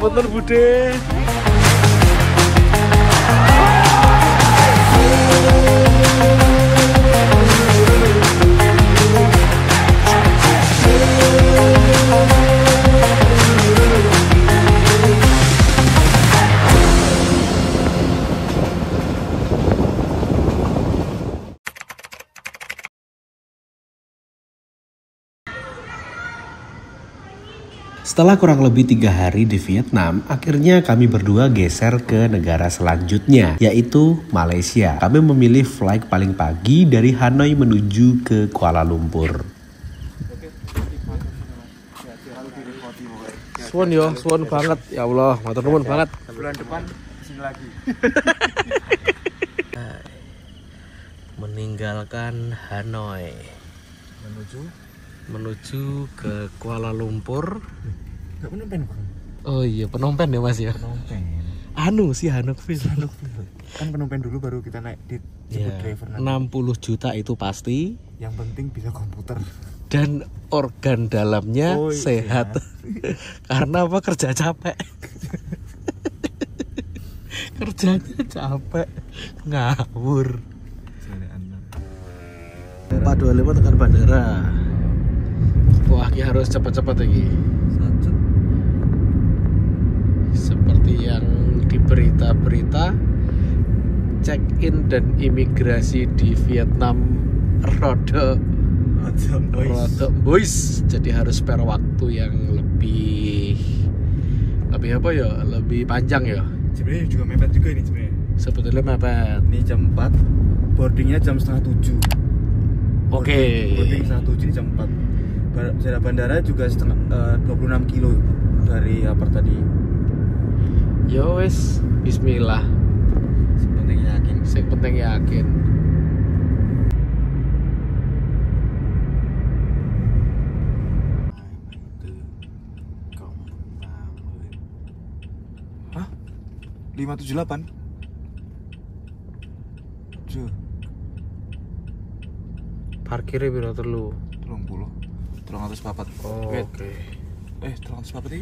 Ngapunten Bude. Setelah kurang lebih 3 hari di Vietnam, akhirnya kami berdua geser ke negara selanjutnya, yaitu Malaysia. Kami memilih flight paling pagi dari Hanoi menuju ke Kuala Lumpur. Suwon banget. Ya Allah, matur nuwun banget. Bulan depan sini lagi. Meninggalkan Hanoi menuju ke Kuala Lumpur. Gak Phnom Penh, Bang. Oh iya, Phnom Penh ya Mas ya. Phnom Penh. Anu sih Hanokville. Kan Phnom Penh dulu baru kita naik di driver nanti. 60 juta itu pasti. Yang penting bisa komputer. Dan organ dalamnya sehat. Karena apa? Kerja capek. Kerjanya capek, ngawur. 425 tekan bandara. Wah, harus cepat-cepat lagi. Seperti yang di berita-berita, check-in dan imigrasi di Vietnam rada boys. Jadi harus spare waktu yang lebih apa ya? Lebih panjang ya. Sebenarnya juga mepet juga ini sebenarnya. Sebetulnya mepet. Ini jam 4, boardingnya jam setengah 7. Oke. Boarding setengah 7 ini jam 4. Jarak bandara juga 26 kilo dari apa tadi. Yo wes, bismillah. Sing penting yakin. Hah? 578? Tuh. Parkirnya biro terlu. 300 Oh, Wait. oke. 300 ini?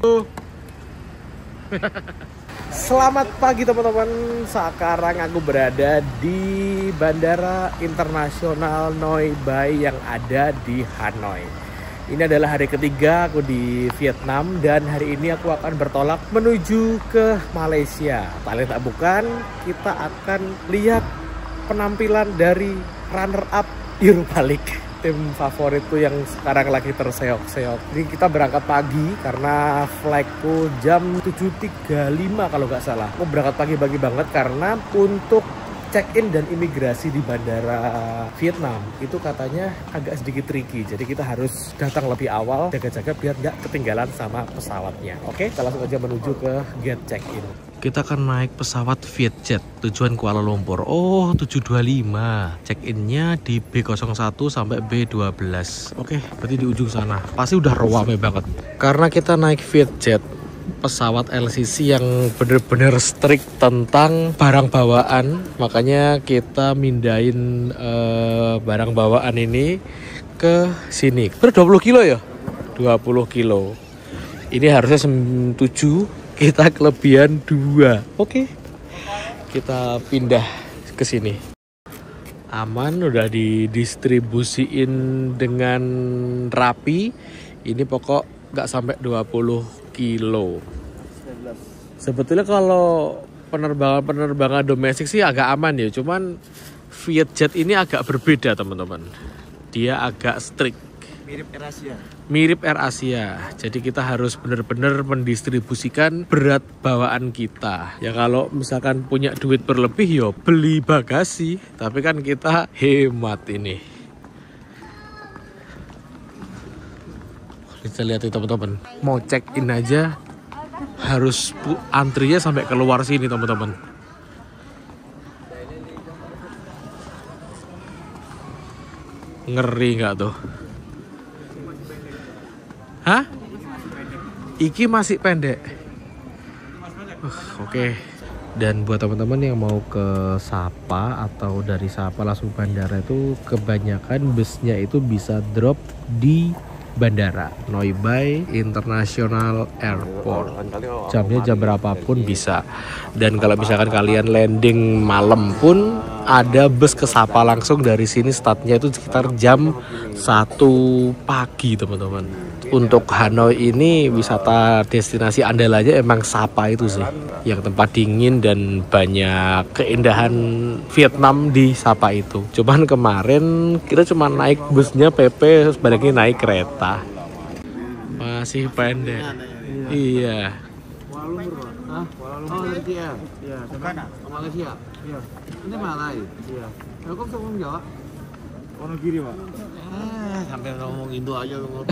Selamat pagi teman-teman. Sekarang aku berada di Bandara Internasional Noi Bai yang ada di Hanoi. Ini adalah hari ketiga aku di Vietnam dan hari ini aku akan bertolak menuju ke Malaysia. Paling tak bukan, kita akan lihat penampilan dari runner up Europa League, tim favoritku yang sekarang lagi terseok-seok. Jadi kita berangkat pagi karena flightku jam 7.35 kalau nggak salah. Aku berangkat pagi-pagi banget karena untuk check-in dan imigrasi di bandara Vietnam itu katanya agak sedikit tricky. Jadi kita harus datang lebih awal, jaga-jaga biar nggak ketinggalan sama pesawatnya. Oke, kita langsung aja menuju ke gate check-in. Kita akan naik pesawat Vietjet tujuan Kuala Lumpur. Oh, 725. Check-innya di B01 sampai B12. Oke, berarti di ujung sana. Pasti udah rame banget. Karena kita naik Vietjet, pesawat LCC yang bener-bener strict tentang barang bawaan, makanya kita mindahin barang bawaan ini ke sini. Berapa 20 kilo ya? 20 kilo. Ini harusnya 7, kita kelebihan 2. Oke. Kita pindah ke sini. Aman, udah didistribusiin dengan rapi. Ini pokok nggak sampai 20 kilo. Sebetulnya kalau penerbangan domestik sih agak aman ya, cuman Vietjet ini agak berbeda teman-teman. Dia agak strict. Mirip AirAsia. Jadi kita harus benar-benar mendistribusikan berat bawaan kita. Ya kalau misalkan punya duit berlebih ya beli bagasi, tapi kan kita hemat ini. Kita lihat nih teman-teman, mau check in aja harus antrinya sampai keluar sini teman-teman. Ngeri nggak tuh? Hah? Iki masih pendek. Oke. Dan buat teman-teman yang mau ke Sapa atau dari Sapa langsung bandara itu kebanyakan busnya itu bisa drop di bandara Noi Bai International Airport. Jamnya jam berapapun bisa. Dan kalau misalkan kalian landing malam pun ada bus ke Sapa langsung dari sini, startnya itu sekitar jam 1 pagi teman-teman. Untuk Hanoi ini wisata destinasi andalanya emang Sapa itu sih, yang tempat dingin dan banyak keindahan Vietnam di Sapa itu. Cuman kemarin kita cuma naik busnya PP, sebaliknya naik kereta. Masih pendek. Iya. Oh, Malaysia. Iya, Malaysia. Iya. Ini Malai. Iya. Kok ngomong Jawa? Wonogiri, Pak. Sampai ngomong Indo aja ngomong.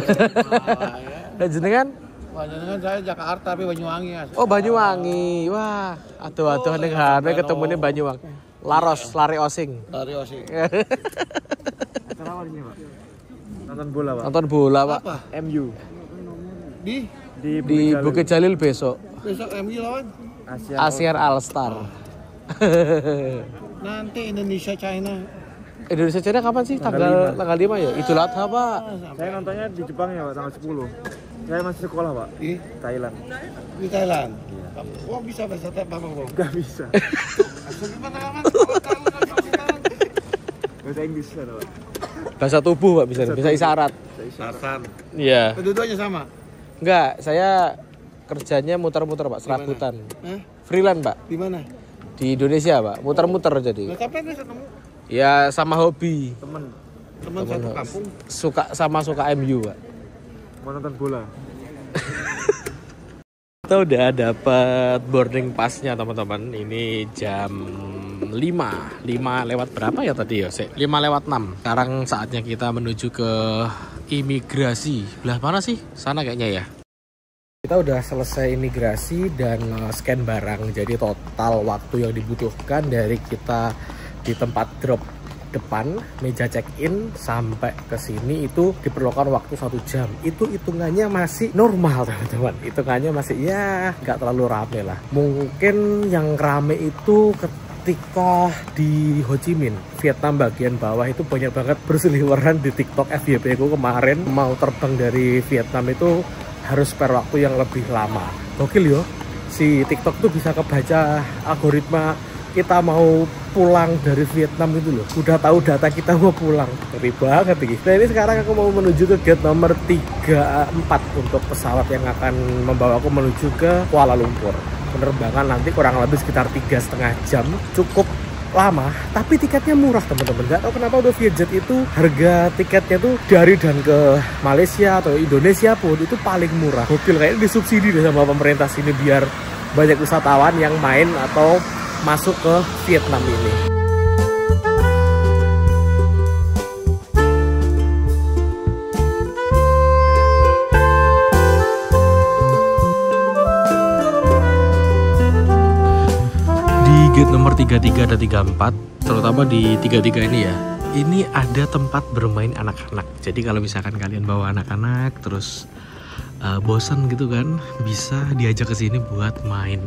Dan jenengan? Jenengan saya Jakarta tapi Banyuwangi ya. Oh, Banyuwangi. Wah, aduh ning Hanoi ketemune Banyuwangi. Laros, lari osing. Lari osing. Acara apa ini, Pak? Nonton bola, Pak. Nonton bola, Pak. Apa? MU Di Bukit Jalil besok. Besok MU lawan ASEAN All Star. nanti Indonesia China. Indonesia China kapan sih? Tanggal 5 ya? Idul Adha, Pak. Saya nontonnya di Jepang ya, Pak, tanggal 10. Saya masih sekolah, Pak. Di Thailand. Di Thailand. Oh, bisa bahasa Bapak, Bang. Enggak bisa. Gimana aman? Bahasa Inggris kan, Pak. Bahasa tubuh, Pak, bisa isyarat. Sarsan. Iya. Penduduknya sama. Enggak, saya kerjanya muter-muter, Pak, serabutan. Freelance, Pak. Di mana? Di Indonesia, Pak. Muter-muter jadi. Nah, kapan bisa ketemu? Ya sama hobi. Temen Satu kampung. Suka MU, Pak. mau nonton bola. Kita udah dapat boarding passnya teman-teman. Ini jam 5 lewat berapa ya tadi ya? 5 lewat 6. Sekarang saatnya kita menuju ke imigrasi. Belah mana sih? Sana kayaknya ya. Kita udah selesai imigrasi dan scan barang. Jadi total waktu yang dibutuhkan dari kita di tempat drop depan meja check-in sampai ke sini itu diperlukan waktu 1 jam. Itu hitungannya masih normal teman-teman. Hitungannya masih ya nggak terlalu rame lah. Mungkin yang rame itu ketika di Ho Chi Minh, Vietnam bagian bawah itu banyak banget berseliweran di TikTok FYP ku kemarin. Mau terbang dari Vietnam itu harus spare waktu yang lebih lama. Gokil yo, si TikTok tuh bisa kebaca algoritma kita mau pulang dari Vietnam itu loh. Udah tahu data kita mau pulang. Ngeri banget ini. Nah ini sekarang aku mau menuju ke gate nomor 34 untuk pesawat yang akan membawa aku menuju ke Kuala Lumpur. Penerbangan nanti kurang lebih sekitar 3,5 jam. Cukup lama, tapi tiketnya murah teman-teman. Gak tau kenapa udah Vietjet itu harga tiketnya tuh dari dan ke Malaysia atau Indonesia pun itu paling murah. Gokil, kayaknya disubsidi deh sama pemerintah sini biar banyak wisatawan yang main atau masuk ke Vietnam ini. Di gate nomor 33 dan 34, terutama di 33 ini ya, ini ada tempat bermain anak-anak. Jadi kalau misalkan kalian bawa anak-anak terus bosan gitu kan, bisa diajak ke sini buat main.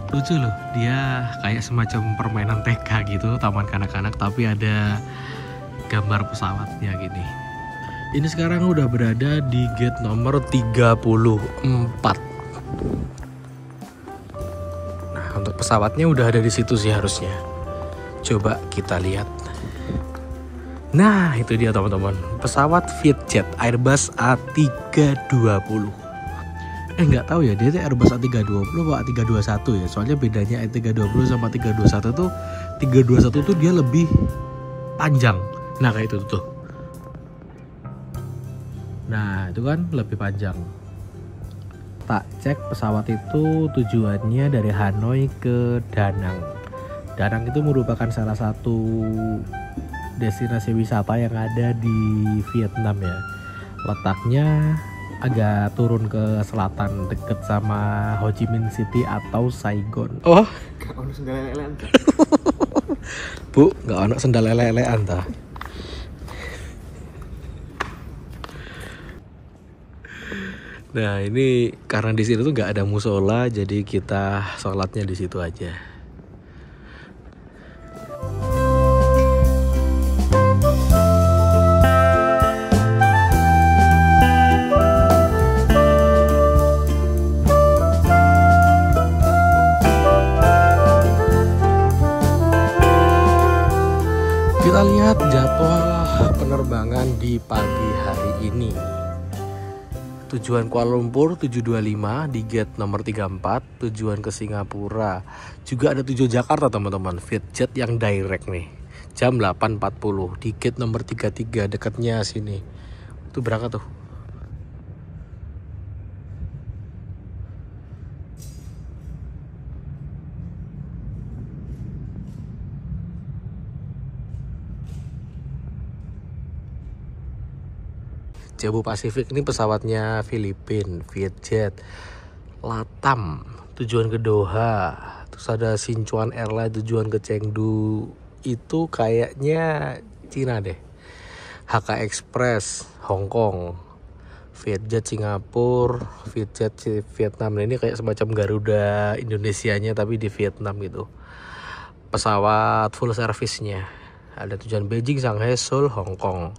Lucu loh, dia kayak semacam permainan TK gitu, taman kanak-kanak, tapi ada gambar pesawatnya gini. Ini sekarang udah berada di gate nomor 34. Nah, untuk pesawatnya udah ada di situ sih harusnya. Coba kita lihat. Nah, itu dia teman-teman. Pesawat Vietjet Airbus A320. Nggak tahu ya, dia itu Airbus A320 atau A321 ya. Soalnya bedanya A320 sama A321 tuh, 321 tuh dia lebih panjang. Nah kayak itu tuh. Nah itu kan lebih panjang. Tak cek pesawat itu tujuannya dari Hanoi ke Da Nang. Da Nang itu merupakan salah satu destinasi wisata yang ada di Vietnam ya. Letaknya agak turun ke selatan deket sama Ho Chi Minh City atau Saigon. Oh, Gak ono sendal lelean. Bu, gak ono sendal lelean ta. Nah ini karena di sini tuh nggak ada musola, jadi kita sholatnya di situ aja. Kita lihat jadwal penerbangan di pagi hari ini. Tujuan Kuala Lumpur 725 di gate nomor 34, tujuan ke Singapura. Juga ada tujuan Jakarta teman-teman, Vietjet yang direct nih. Jam 8.40 di gate nomor 33 dekatnya sini. Itu berangkat tuh. Cebu Pacific ini pesawatnya Filipina, Vietjet, Latam, tujuan ke Doha. Terus ada Sichuan Airlines tujuan ke Chengdu, itu kayaknya Cina deh. HK Express, Hong Kong, Vietjet Singapura, Vietjet Vietnam. Nah, ini kayak semacam Garuda Indonesianya tapi di Vietnam gitu. Pesawat full service-nya. Ada tujuan Beijing, Shanghai, Seoul, Hong Kong.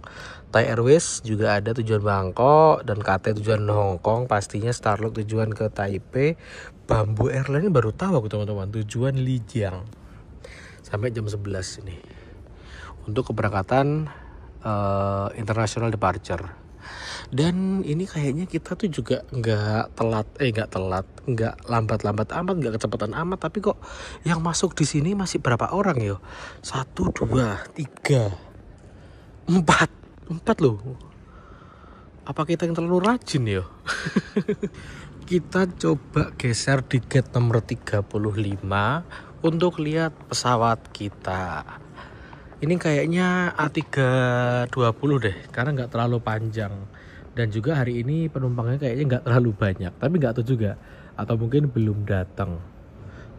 Thai Airways juga ada tujuan Bangkok, dan KT tujuan Hong Kong, pastinya Starlux tujuan ke Taipei. Bamboo Airlines baru tahu aku teman-teman, tujuan Lijiang sampai jam 11 ini untuk keberangkatan international departure. Dan ini kayaknya kita tuh juga nggak lambat-lambat amat, nggak kecepatan amat, tapi kok yang masuk di sini masih berapa orang yo? 1, 2, 3, 4 loh. Apa kita yang terlalu rajin yo? Kita coba geser di gate nomor 35 untuk lihat pesawat kita. Ini kayaknya A320 deh, karena nggak terlalu panjang. Dan juga hari ini penumpangnya kayaknya nggak terlalu banyak, tapi nggak tahu juga, atau mungkin belum datang.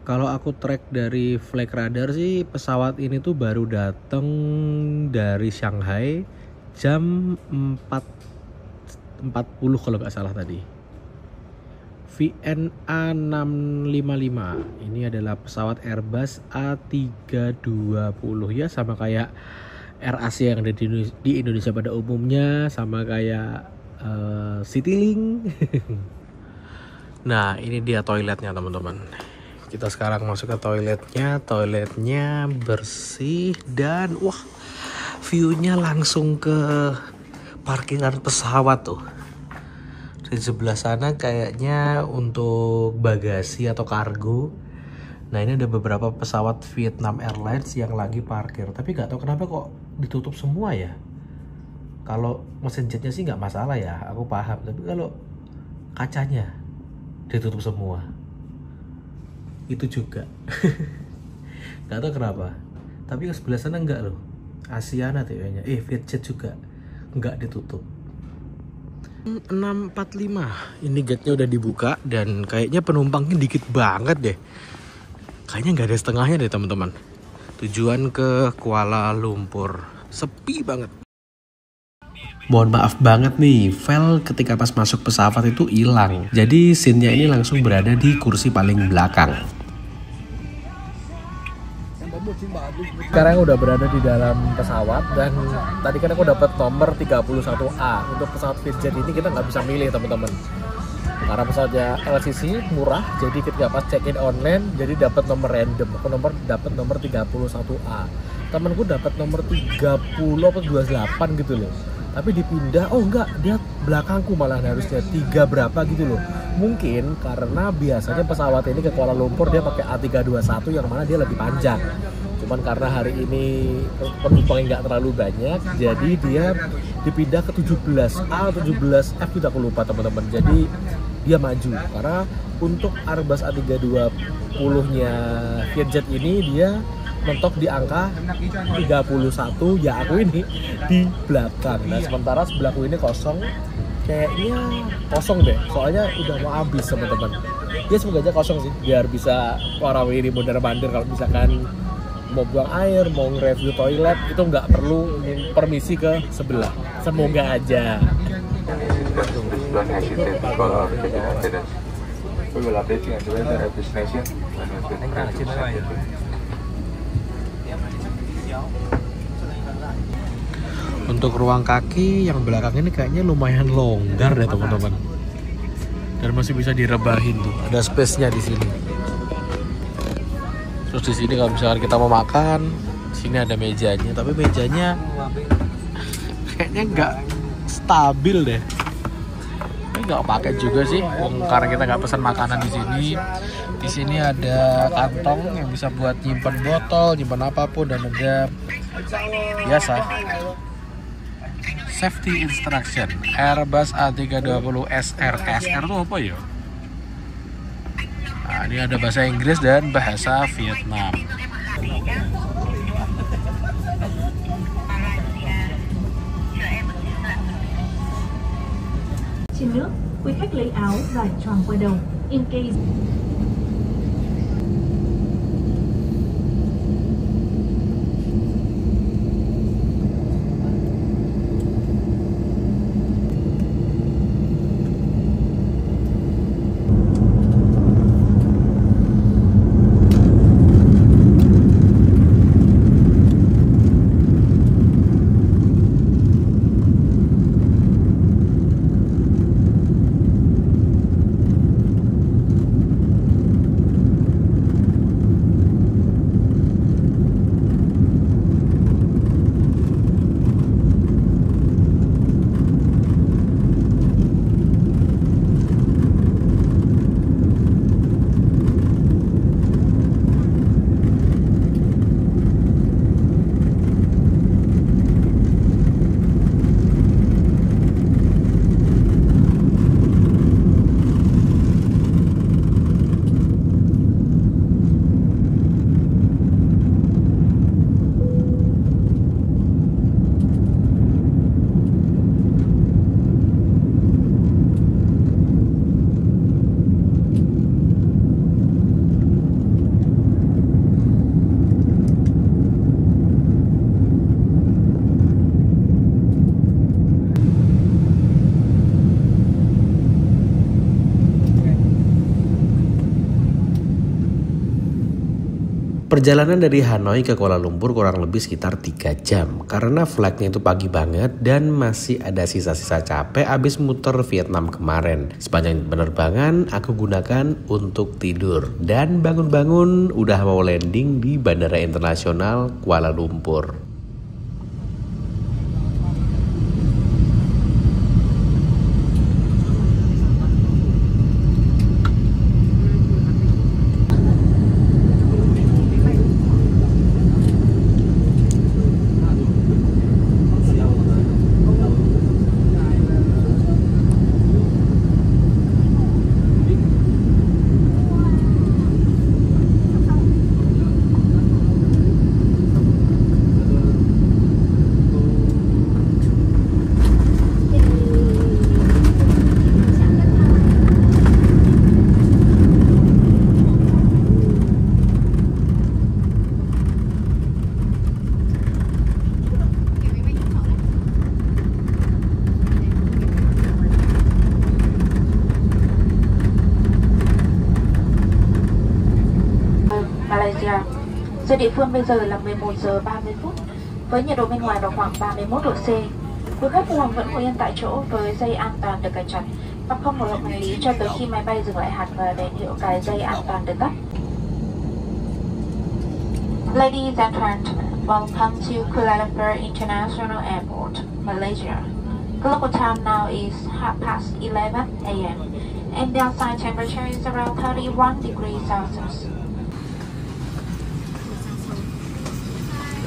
Kalau aku track dari flight radar sih, pesawat ini tuh baru datang dari Shanghai jam 4.40 kalau nggak salah tadi. VNA 655 ini adalah pesawat Airbus A320 ya, sama kayak Air Asia yang ada di Indonesia pada umumnya, sama kayak Citylink. Nah, ini dia toiletnya teman-teman. Kita sekarang masuk ke toiletnya. Toiletnya bersih dan wah, view-nya langsung ke parkiran pesawat tuh. Di sebelah sana kayaknya untuk bagasi atau kargo. Nah, ini ada beberapa pesawat Vietnam Airlines yang lagi parkir, tapi nggak tahu kenapa kok ditutup semua ya. Kalau mesin jetnya sih nggak masalah ya, aku paham, tapi kalau kacanya ditutup semua itu juga nggak tahu kenapa. Tapi yang sebelah sana enggak loh, Asiana kayaknya, Vietjet juga nggak ditutup. 645 ini gate-nya udah dibuka dan kayaknya penumpangnya dikit banget deh. Kayaknya nggak ada setengahnya deh teman-teman. Tujuan ke Kuala Lumpur, sepi banget. Mohon maaf banget nih, file ketika pas masuk pesawat itu hilang. Jadi scene-nya ini langsung berada di kursi paling belakang. Sekarang udah berada di dalam pesawat dan tadi kan aku dapat nomor 31A. Untuk pesawat Vietjet ini kita nggak bisa milih teman-teman, karena pesawatnya LCC murah, jadi ketika pas check-in online jadi dapat nomor random. Aku dapat nomor 31A. Temanku dapat nomor 30 atau 28 gitu loh. Tapi dipindah, oh enggak, dia belakangku malah harusnya 3 berapa gitu loh. Mungkin karena biasanya pesawat ini ke Kuala Lumpur dia pakai A321 yang mana dia lebih panjang. Cuman karena hari ini penumpangnya nggak terlalu banyak, jadi dia dipindah ke 17A atau 17F, kita aku lupa teman-teman. Jadi dia maju, karena untuk Airbus A320-nya Vietjet ini dia mentok di angka 31, ya aku ini di belakang. Nah, sementara sebelahku ini kosong, kayaknya kosong deh, soalnya udah mau habis teman-teman. Ya semoga aja kosong sih, biar bisa warawiri mondar-mandir kalau misalkan mau buang air, mau nge-review toilet, itu nggak perlu permisi ke sebelah. Semoga aja. Untuk ruang kaki yang belakang ini kayaknya lumayan longgar deh teman-teman, dan masih bisa direbahin tuh, ada space-nya di sini. Terus di sini kalau misalkan kita mau makan, Sini ada mejanya, tapi mejanya kayaknya nggak stabil deh. Ini nggak pakai juga sih, karena kita nggak pesan makanan di sini. Di sini ada kantong yang bisa buat nyimpan botol, nyimpan apapun, dan ada biasa safety instruction Airbus A320 SR. SR itu apa ya? Nah, ini ada bahasa Inggris dan bahasa Vietnam. Trên nước, quý khách lấy áo và choàng qua đầu. In case Perjalanan dari Hanoi ke Kuala Lumpur kurang lebih sekitar 3 jam karena flightnya itu pagi banget dan masih ada sisa-sisa capek abis muter Vietnam kemarin. Sepanjang penerbangan aku gunakan untuk tidur dan bangun-bangun udah mau landing di Bandara Internasional Kuala Lumpur. Malaysia. Giờ địa phương bây giờ là 11 giờ 30 phút với nhiệt độ bên ngoài vào khoảng 31 độ C. Quý khách vui lòng vẫn ngồi yên tại chỗ với dây an toàn được cài chặt và không mở rộng hành lý cho tới khi máy bay dừng lại hẳn và đèn hiệu cài dây an toàn được tắt. Ladies and gentlemen, welcome to Kuala Lumpur International Airport, Malaysia. The local time now is 11:30 a.m. and the outside temperature is around 31 degrees Celsius.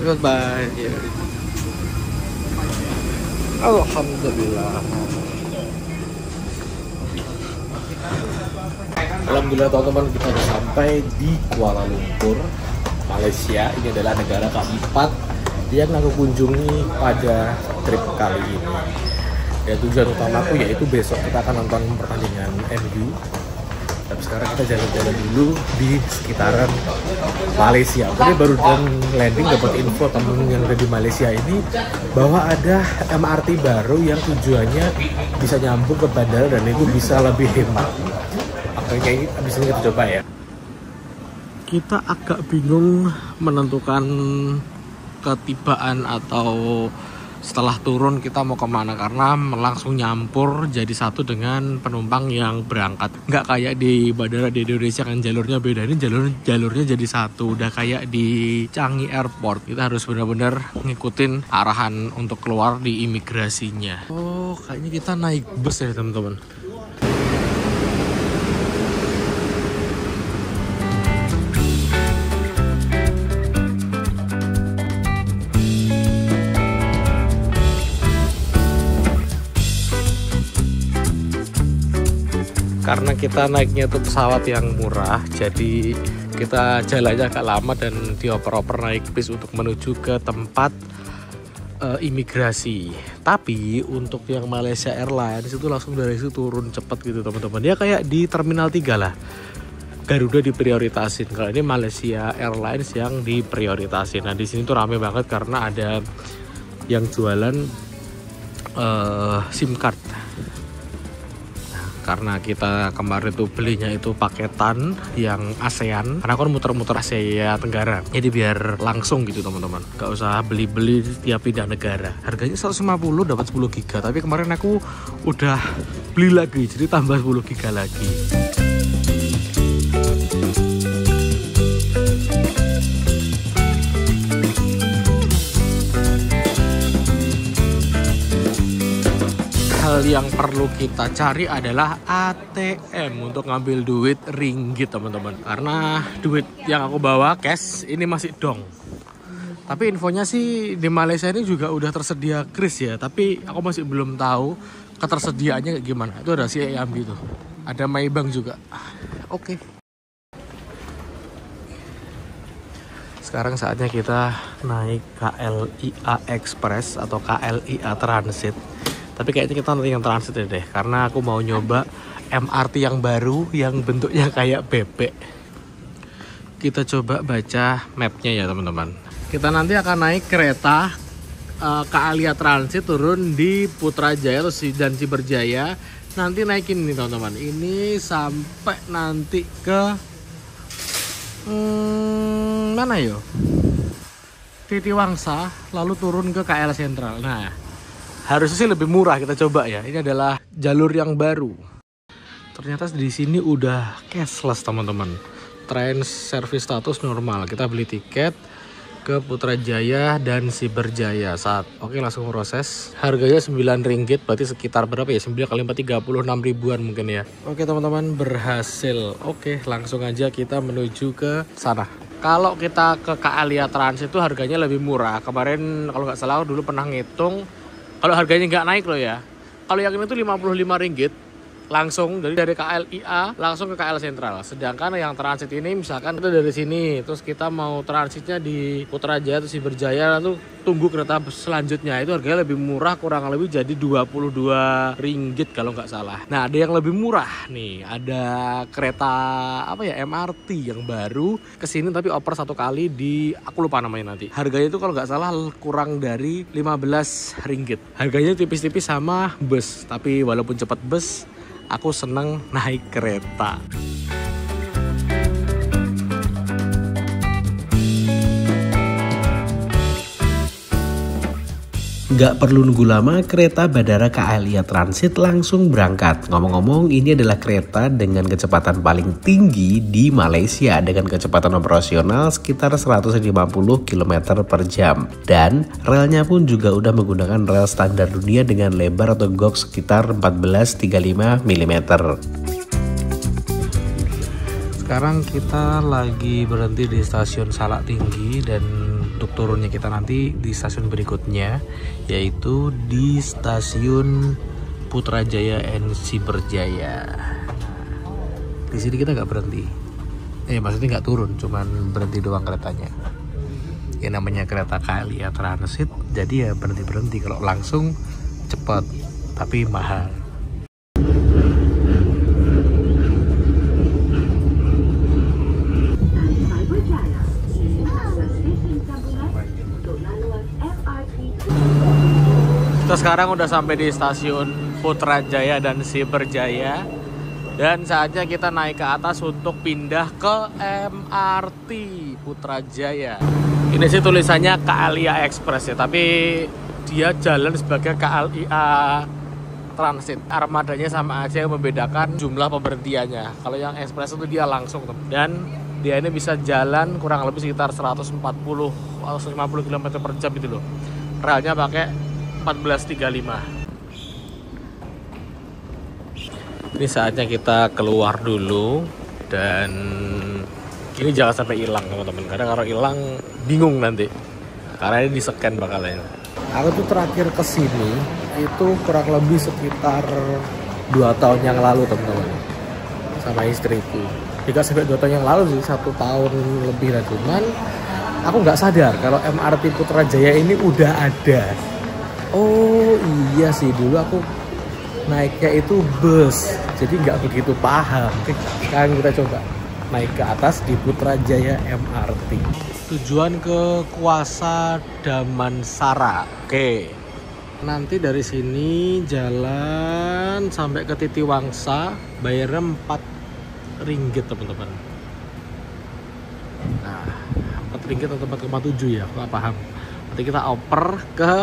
Goodbye. Alhamdulillah. Alhamdulillah teman-teman, kita sudah sampai di Kuala Lumpur, Malaysia. Ini adalah negara keempat yang aku kunjungi pada trip kali ini. Dan tujuan utamaku yaitu besok kita akan nonton pertandingan MU. Tapi sekarang kita jalan-jalan dulu di sekitaran Malaysia. Tadi baru landing dapat info temen yang ada di Malaysia ini bahwa ada MRT baru yang tujuannya bisa nyambung ke bandara dan itu bisa lebih hemat. Kayaknya bisa kita coba ya. Kita agak bingung menentukan ketibaan atau setelah turun kita mau kemana, karena langsung nyampur jadi satu dengan penumpang yang berangkat. Nggak kayak di bandara di Indonesia kan jalurnya beda, ini jalurnya jadi satu, udah kayak di Changi Airport. Kita harus benar-benar ngikutin arahan untuk keluar di imigrasinya. Oh, kayaknya kita naik bus ya teman-teman. Karena kita naiknya itu pesawat yang murah, jadi kita jalannya agak lama dan dioper-oper naik bis untuk menuju ke tempat imigrasi. Tapi untuk yang Malaysia Airlines itu langsung dari situ turun cepet gitu teman-teman. Dia kayak di Terminal 3 lah. Garuda diprioritasin. Kalau ini Malaysia Airlines yang diprioritasin. Nah di sini tuh rame banget karena ada yang jualan SIM card. Karena kita kemarin tuh belinya itu paketan yang ASEAN, karena kan muter-muter Asia Tenggara, jadi biar langsung gitu teman-teman, gak usah beli-beli tiap pindah negara. Harganya 150 dapat 10 giga, tapi kemarin aku udah beli lagi jadi tambah 10 giga lagi. Hal yang perlu kita cari adalah ATM untuk ngambil duit ringgit teman-teman, karena duit yang aku bawa cash ini masih dong. Tapi infonya sih di Malaysia ini juga udah tersedia kris ya, tapi aku masih belum tahu ketersediaannya kayak gimana. Itu ada CIMB gitu, ada Maybank juga. Oke. Sekarang saatnya kita naik KLIA Express atau KLIA Transit. Tapi kayaknya kita nanti yang transit deh, karena aku mau nyoba MRT yang baru yang bentuknya kayak bebek. Kita coba baca mapnya ya teman-teman. Kita nanti akan naik kereta KLIA Transit, turun di Putrajaya dan Ciberjaya. Nanti naikin nih teman-teman. Ini sampai nanti ke mana yo? Titiwangsa, lalu turun ke KL Sentral. Nah, harusnya sih lebih murah, kita coba ya. Ini adalah jalur yang baru. Ternyata di sini udah cashless teman-teman. Train service status normal. Kita beli tiket ke Putrajaya dan Ciberjaya saat. Oke, langsung proses. Harganya 9 ringgit, berarti sekitar berapa ya? 9 kali 4 36 ribuan mungkin ya. Oke teman-teman, berhasil. Oke, langsung aja kita menuju ke sana. Kalau kita ke KLIA Transit itu harganya lebih murah. Kemarin kalau nggak salah dulu pernah ngitung, kalau harganya nggak naik loh ya. Kalau yang ini tuh 55 ringgit langsung dari KLIA langsung ke KL Sentral. Sedangkan yang transit ini misalkan kita dari sini, terus kita mau transitnya di Putrajaya atau Ciberjaya, lalu tunggu kereta selanjutnya, itu harganya lebih murah, kurang lebih jadi 22 ringgit kalau nggak salah. Nah ada yang lebih murah nih, ada kereta apa ya, MRT yang baru kesini tapi oper satu kali di, aku lupa namanya nanti. Harganya itu kalau nggak salah kurang dari 15 ringgit. Harganya tipis-tipis sama bus, tapi walaupun cepat bus, aku seneng naik kereta. Gak perlu nunggu lama, kereta bandara KLIA Transit langsung berangkat. Ngomong-ngomong, ini adalah kereta dengan kecepatan paling tinggi di Malaysia dengan kecepatan operasional sekitar 150 km per jam. Dan relnya pun juga udah menggunakan rel standar dunia dengan lebar atau gauge sekitar 1435 mm. Sekarang kita lagi berhenti di stasiun Salak Tinggi dan untuk turunnya kita nanti di stasiun berikutnya, yaitu di stasiun Putrajaya and Ciberjaya. Di sini kita nggak berhenti, maksudnya nggak turun, cuman berhenti doang keretanya. Ya namanya kereta KLIA Transit, jadi ya berhenti. Kalau langsung cepat, tapi mahal. Kita sekarang udah sampai di stasiun Putrajaya dan Ciberjaya, dan saatnya kita naik ke atas untuk pindah ke MRT Putrajaya. Ini sih tulisannya KLIA Express ya, tapi dia jalan sebagai KLIA Transit. Armadanya sama aja, yang membedakan jumlah pemberhentiannya. Kalau yang ekspres itu dia langsung, dan dia ini bisa jalan kurang lebih sekitar 140 atau 150 km per jam gitu loh. Relnya pakai 1435. Ini saatnya kita keluar dulu, dan ini jangan sampai hilang teman-teman, karena kalau hilang bingung nanti, karena ini di-scan bakalnya. Aku tuh terakhir kesini itu kurang lebih sekitar 2 tahun yang lalu teman-teman, sama istriku. Tidak sampai 2 tahun yang lalu sih, 1 tahun lebih lah. Cuman aku nggak sadar kalau MRT Putrajaya ini udah ada. Oh iya sih, dulu aku naiknya itu bus, jadi nggak begitu paham. Sekarang kita coba naik ke atas di Putrajaya MRT. Tujuan ke Kuasa Damansara. Oke. Nanti dari sini jalan sampai ke Titiwangsa, bayarnya 4 ringgit teman-teman. Nah, 4 ringgit atau 4,7 ya, nggak paham. Nanti kita oper ke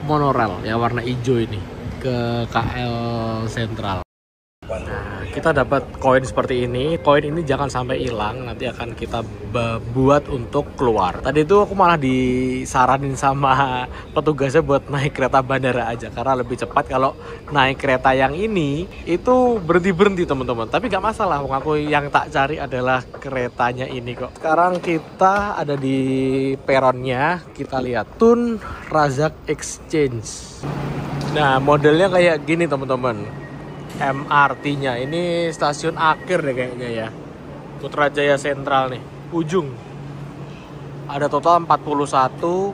monorail yang warna hijau ini, ke KL Sentral. Nah, kita dapat koin seperti ini. Koin ini jangan sampai hilang, nanti akan kita buat untuk keluar. Tadi itu aku malah disaranin sama petugasnya buat naik kereta bandara aja, karena lebih cepat kalau naik kereta yang ini itu berhenti-berhenti teman-teman. Tapi nggak masalah, aku yang tak cari adalah keretanya ini kok. Sekarang kita ada di peronnya, kita lihat Tun Razak Exchange. Nah, modelnya kayak gini teman-teman. MRT-nya ini stasiun akhir deh kayaknya ya, Putrajaya Sentral nih, ujung. Ada total 41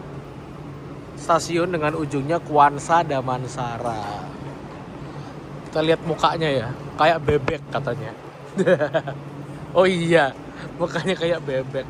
stasiun dengan ujungnya Kuansa Damansara. Kita lihat mukanya ya, kayak bebek katanya. Oh iya, mukanya kayak bebek.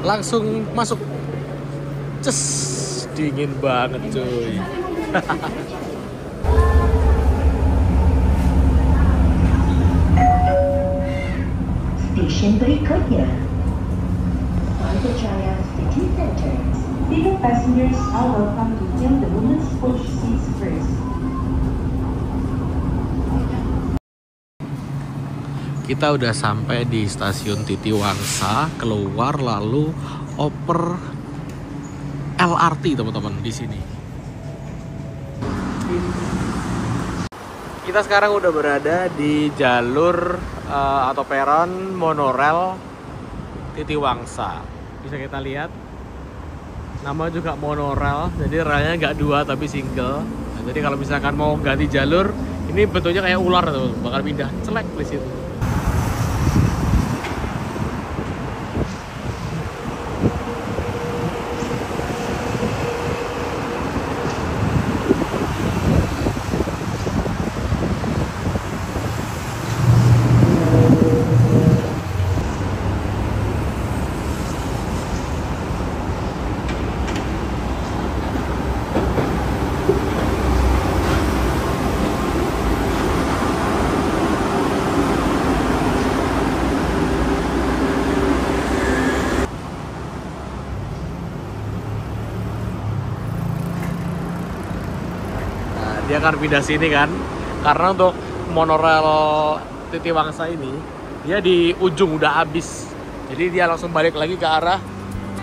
Langsung masuk. Ces, dingin banget cuy. Stasiun berikutnya, Putrajaya City Center. Ticket passengers are welcome to fill the women's push seats first. Kita udah sampai di stasiun Titiwangsa, keluar lalu oper LRT teman-teman di sini. Kita sekarang udah berada di jalur atau peron monorail Titiwangsa. Bisa kita lihat, nama juga monorail, jadi relnya nggak 2 tapi single. Nah, jadi kalau misalkan mau ganti jalur, ini bentuknya kayak ular tuh, bakal pindah celek di situ. Dia akan pindah sini kan, karena untuk monorail Titiwangsa ini dia di ujung udah habis, jadi dia langsung balik lagi ke arah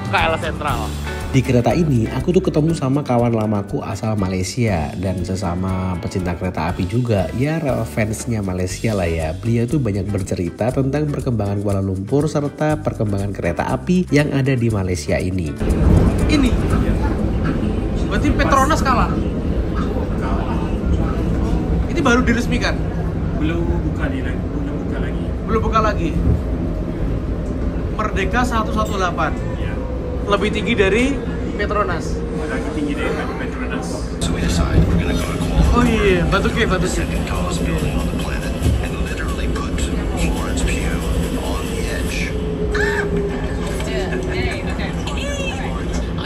KL Sentral. Di kereta ini aku tuh ketemu sama kawan lamaku asal Malaysia dan sesama pecinta kereta api juga, ya fansnya Malaysia lah ya. Beliau tuh banyak bercerita tentang perkembangan Kuala Lumpur serta perkembangan kereta api yang ada di Malaysia ini. Ini berarti Petronas kalah. Ini baru diresmikan? Belum buka lagi. Belum buka lagi. Merdeka 118. Iya. Lebih tinggi dari Petronas. Agak tinggi dari Petronas. Oh iya, Batu K. I've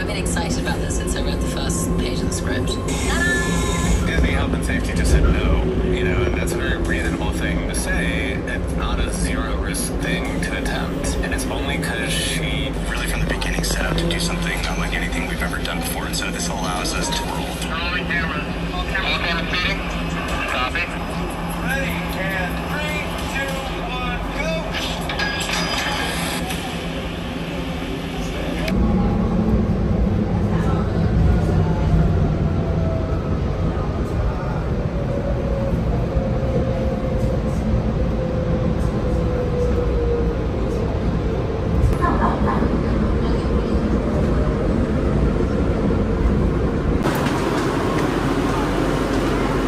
been excited about this since I read the first page of the script. Disney Health and Safety just said no, and that's a very reasonable thing to say. It's not a zero-risk thing to attempt, and it's only because she really from the beginning set out to do something unlike anything we've ever done before, and so this allows us to roll. Rolling camera. All camera feeding. Copy. Ready, and 3, 2, 1, go!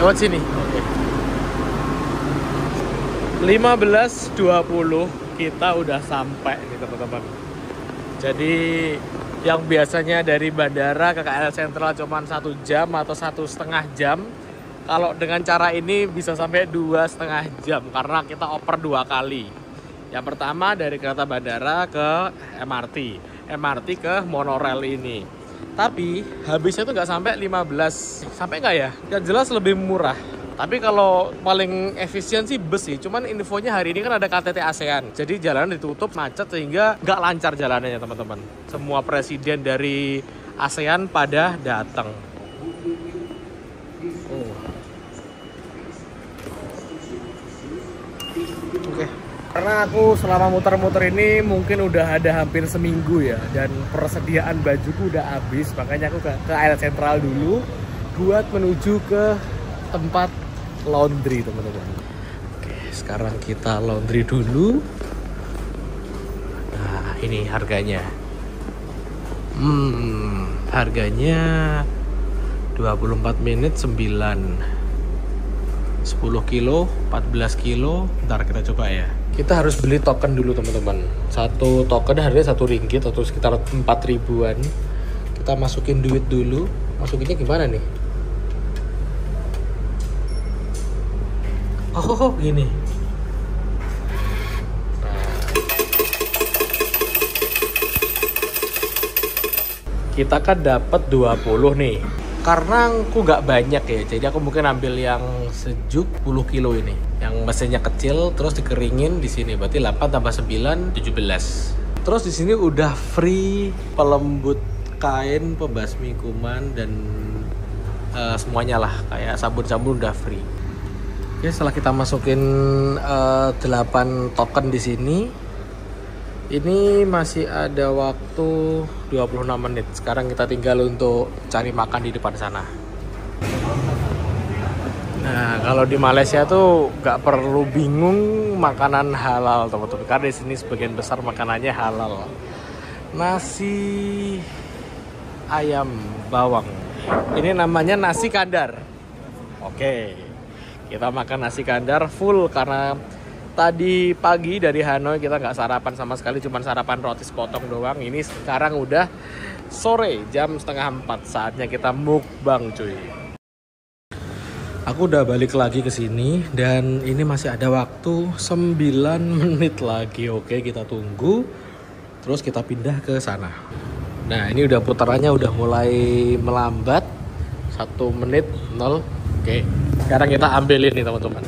Lewat sini. Oke. 15.20 kita udah sampai nih teman-teman. Jadi yang biasanya dari bandara ke KL Sentral cuma 1 jam atau 1,5 jam, kalau dengan cara ini bisa sampai 2,5 jam karena kita oper 2 kali. Yang pertama dari kereta bandara ke MRT ke monorail ini. Tapi habisnya tuh nggak sampai 15, sampai nggak ya? Yang jelas lebih murah. Tapi kalau paling efisien sih bus sih. Cuman infonya hari ini kan ada KTT ASEAN. Jadi jalanan ditutup macet sehingga nggak lancar jalanannya teman-teman. Semua presiden dari ASEAN pada datang. Oke. Karena aku selama muter-muter ini mungkin udah ada hampir seminggu ya, dan persediaan bajuku udah habis, makanya aku ke KL Sentral dulu buat menuju ke tempat laundry teman-teman. Oke, sekarang kita laundry dulu. Nah, ini harganya. Harganya 24 menit 9. 10 kilo, 14 kilo. Ntar kita coba ya. Kita harus beli token dulu teman-teman. Satu token harganya Rp1 atau sekitar 4 ribuan. Kita masukin duit dulu. Masukinnya gimana nih? Oh, gini. Kita kan dapat 20 nih. Karena aku nggak banyak ya, jadi aku mungkin ambil yang sejuk 10 kilo ini. Yang mesinnya kecil, terus dikeringin di sini. Berarti 8 tambah 9, 17. Terus di sini udah free pelembut kain, pembasmi kuman, dan semuanya lah. Kayak sabun-sabun udah free. Oke, setelah kita masukin 8 token di sini, ini masih ada waktu 26 menit. Sekarang kita tinggal untuk cari makan di depan sana. Nah, kalau di Malaysia tuh nggak perlu bingung makanan halal teman-teman. Karena di sini sebagian besar makanannya halal. Nasi ayam bawang. Ini namanya nasi kandar. Oke, kita makan nasi kandar full karena tadi pagi dari Hanoi kita nggak sarapan sama sekali, cuma sarapan roti sepotong doang. Ini sekarang udah sore, jam 3:30, saatnya kita mukbang cuy. Aku udah balik lagi ke sini dan ini masih ada waktu 9 menit lagi. Oke, kita tunggu. Terus kita pindah ke sana. Nah, ini udah putarannya udah mulai melambat. 1 menit 0. Oke, sekarang kita ambilin nih teman-teman.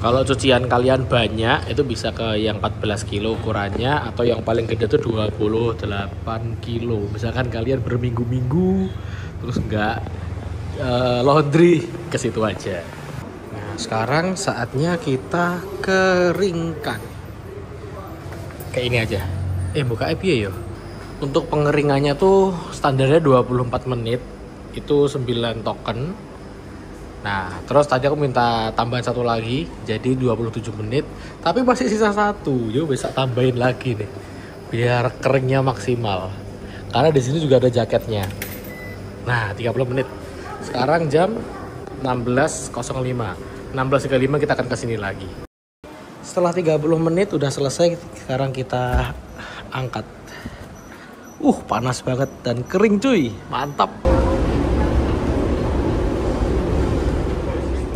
Kalau cucian kalian banyak, itu bisa ke yang 14 kilo ukurannya, atau yang paling gede itu 28 kilo. Misalkan kalian berminggu-minggu, terus nggak laundry, ke situ aja. Nah, sekarang saatnya kita keringkan. Kayak ini aja. Buka IP ya. Untuk pengeringannya tuh standarnya 24 menit, itu 9 token. Nah, terus tadi aku minta tambahan 1 lagi, jadi 27 menit. Tapi masih sisa 1, yuk bisa tambahin lagi nih, biar keringnya maksimal. Karena di sini juga ada jaketnya. Nah, 30 menit. Sekarang jam 16.05. 16.35 kita akan kesini lagi. Setelah 30 menit udah selesai, sekarang kita angkat. Panas banget dan kering cuy, mantap.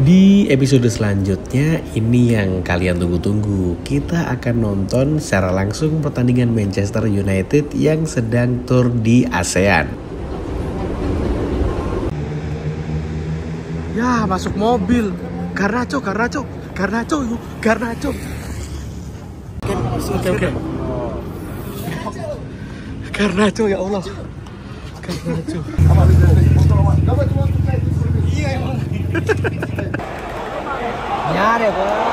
Di episode selanjutnya, ini yang kalian tunggu-tunggu. Kita akan nonton secara langsung pertandingan Manchester United yang sedang tur di ASEAN. Ya, masuk mobil. Garnacho. Oke. Garnacho, ya Allah. Garnacho. Nyari apa?